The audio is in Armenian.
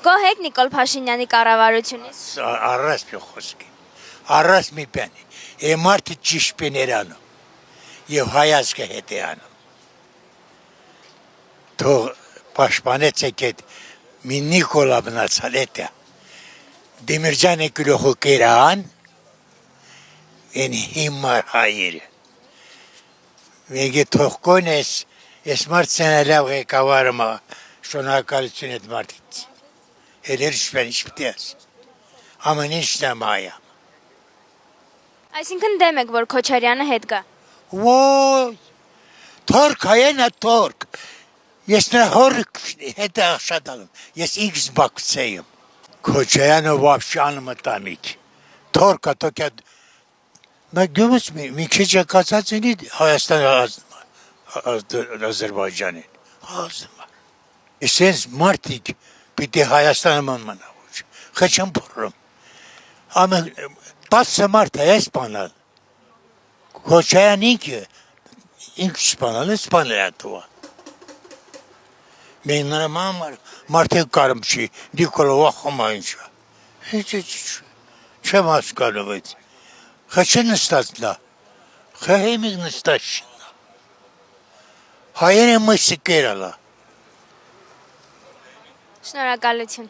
Գոհ եք Նիկոլ Փաշինյանի կառավարությունից։ Առած մի խոսքի, առած մի բանի, մարդը ճիշտ բաներ անում եւ հայացքը հետ է անում։ Թող պաշտպանեցեք այդ մի Նիկոլա բնացալետը, Դեմիրճյանը գլուխը կերան, են հիմար հայերը։ Վեգե թող կոնես, ես մարդցենը լավ ղեկավարը շնորհակալություն այդ մարդից։ Հելեր շպետի ես, ամեն ինչն եմ հայամ։ Այսինքն դեմ եք, որ Քոչարյանը հետ գա։ Ոյ, թորք հայենա թորք, ես նրա հորը հետ է աղշատալում, ես ինքս բակցեյում, Քոչարյանը վապշի անմտամիք, թորքա թոքյա, նա գյումս մի քիչ եկացած ինի Հայաստան Ադրբեջանին, ազնմ է, ես ես մարդիկ պիտի Հայաստանը մնա ոչ, խեչեմ բորում, 10 մարդ է ես պանալ, Քոչարյան ինքը սպանալ է տուա, մենք նրա մարդիկ կարմ չի, Նիկոլովա խոմա ինչա, չեմ հասկանում այդ, խեչե նստած նա, խեհեմիք նստած շնա, հայերը մսի կերալա, Շնորհակալություն։